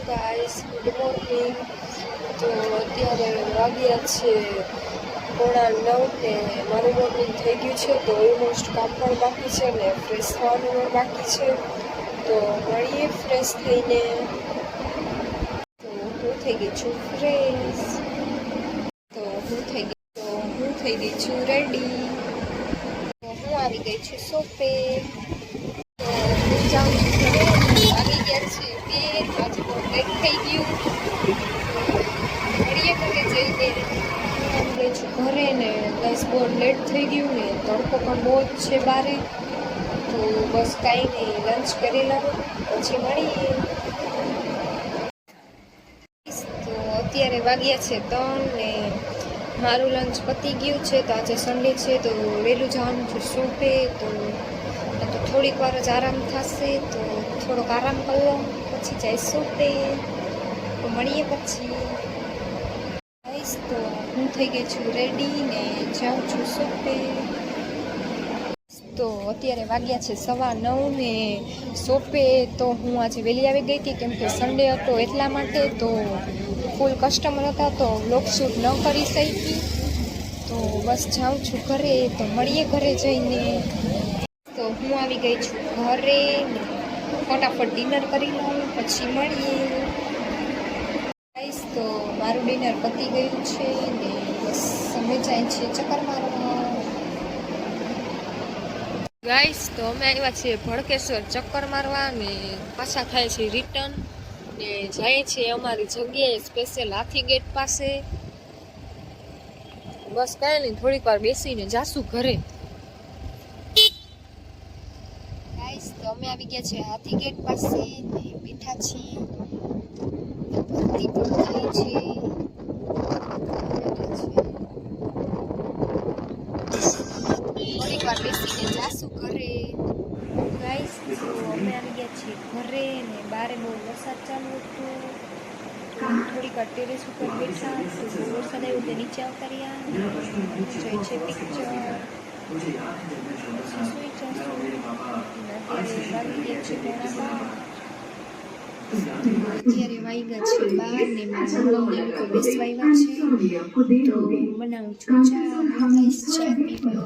Guys, good morning. તો અત્યારે વાગ્યા છે 9:30 ને મારું મોર્નિંગ થઈ ગયું છે. તો ઓલમોસ્ટ કામ પણ બાકી છે ને ફ્રેશ થવાનું પણ બાકી છે. તો મળીએ ફ્રેશ થઈને. તો હું થઈ ગઈ છું ફ્રેશ. તો હું થઈ ગઈ છું રેડી. તો હું આવી ગઈ છું સોફે. તો હું જાઉં છું ઘરે. આવી ગયા છે 2 આજે તો લેટ થઈ ગયું. મળીએ ઘરે જઈને. આવી ગઈ છું ઘરે ને બસ બહુ લેટ થઈ ગયું ને તડકો પણ બહુ જ છે બારે. તો બસ કાંઈ નહીં, લંચ કરી લઉં પછી મળીએ. તો અત્યારે વાગ્યા છે 3 ને મારું લંચ પતી ગયું છે. તો આજે સન્ડે છે તો વહેલું જવાનું છે શોપે. તો થોડીક વાર જ આરામ થશે. તો થોડોક આરામ કરી લો પછી જાય શોપે. તો મળીએ પછી. તો હું થઈ ગઈ છું રેડી ને જાઉં છું શોપે. તો અત્યારે વાગ્યા છે 9:15 ને શોપે તો હું આજે વહેલી આવી ગઈ હતી કેમ કે સન્ડે હતો એટલા માટે. તો ફૂલ કસ્ટમર હતા તો વ્લોગ શૂટ ન કરી શકી. તો બસ જાઉં છું ઘરે. તો મળીએ ઘરે જઈને. તો હું આવી ગઈ છું ઘરે. ફટાફટ ડિનર કરી લઉં પછી મળીએ. તો મારું ડિનર પતી ગયું છે ને બસ અમે જાય છે ચક્કર મારવા. ગાઈસ તો અમે આવ્યા છીએ ભડકેશ્વર ચક્કર મારવા ને પાછા થાય છે રિટર્ન ને જાય છે અમારી જગ્યાએ સ્પેશિયલ હાથી ગેટ પાસે. બસ કાંઈ નહીં, થોડીક વાર બેસીને જાશું ઘરે. ગાઈસ તો અમે આવી ગયા છે હાથી ગેટ પાસે ને બેઠા છીએ. ભરતી પણ થાય છે. થોડીક વાર બેસીને જાશું ઘરે. ગાઈસ તો અમે આવી ગયા છીએ ઘરે ને બારે બહુ વરસાદ ચાલુ હતો. થોડીક વાર ટેરેસ ઉપર બેઠા. તો બહુ વરસાદ આવ્યો તે નીચે આવતા રહ્યા. જોઈએ છે પિક્ચર. સુઈ જશું. અત્યારે વાગી ગયા છે 9:30. અત્યારે વાગ્યા છે 12 ને મારા મમ્મી લોકો બેસવા આવ્યા છે. તો બનાવું છું ચા. ચા પીવા.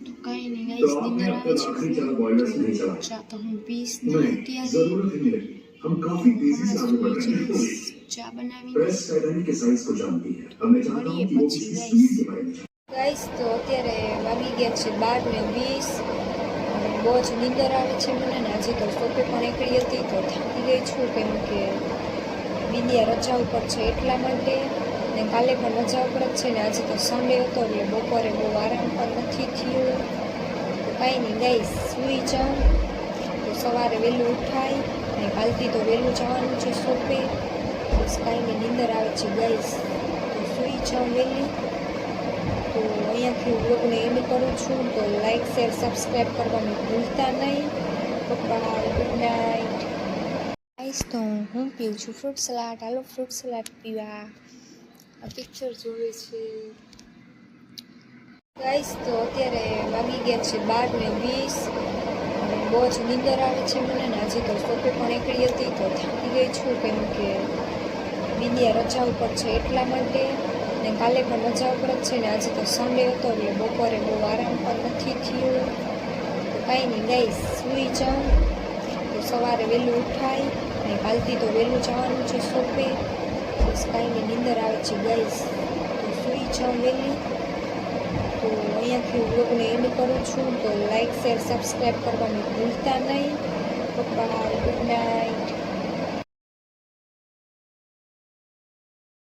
તો કાંઈ નહીં ગાઈસ, નિંદર આવે છે. ચા તો હું પીશ ને અત્યારે ચા બનાવી મળીએ પછી ગાઈસ. તો અત્યારે વાગી ગયા છે 12:20. બહુ જ નીંદર આવે છે મને ને આજે તો શોપે પણ નીકળી હતી તો થાકી ગઈ છું કેમ કે વિદ્યા રજા ઉપર છે એટલા માટે. ને કાલે પણ રજા ઉપર જ છે ને આજે તો સન્ડે હતો એટલે બપોરે બહુ આરામ પણ નથી થયો. તો કાંઈ નહીં ગાઈસ, સૂઈ જાઉં તો સવારે વહેલું ઉઠાય ને કાલથી તો વહેલું જવાનું છે શોપે. બસ કાંઈ નહીં, નીંદર આવે છે ગાઈસ. તો સૂઈ જાઉં વહેલી. તો અહીંયાથી વ્લોગને એન્ડ કરું છું. તો લાઈક, શેર, સબસ્ક્રાઈબ કરવાનું ભૂલતા નહીં. Bye, good night. ગાઈસ તો હું પીઉં છું ફ્રૂટ સલાડ. હાલો ફ્રૂટ સલાડ પીવા. આ પિક્ચર જોવે છે ગાઈસ. તો અત્યારે વાગી ગયા છે 12:20. બહુ જ નીંદર આવે છે મને ને આજે તો શોપે પણ નીકળી હતી તો થાકી ગઈ છું કેમ કે વિદ્યા રજા ઉપર છે એટલા માટે. ને કાલે પણ રજા ઉપર જ છે ને આજે તો સન્ડે હતો એટલે બપોરે બહુ આરામ પણ નથી થયો. તો કાંઈ નહીં ગાઈસ, સૂઈ જાઉં તો સવારે વહેલું ઉઠાય ને કાલથી તો વહેલું જવાનું છે શોપે. બસ કાંઈ નહીં, નીંદર આવે છે ગાઈસ. તો સૂઈ જાઉં વહેલી. તો અહીંયાથી વ્લોગને એન્ડ કરું છું. તો લાઈક, શેર, સબસ્ક્રાઈબ કરવાનું ભૂલતા નહીં. Bye, good night.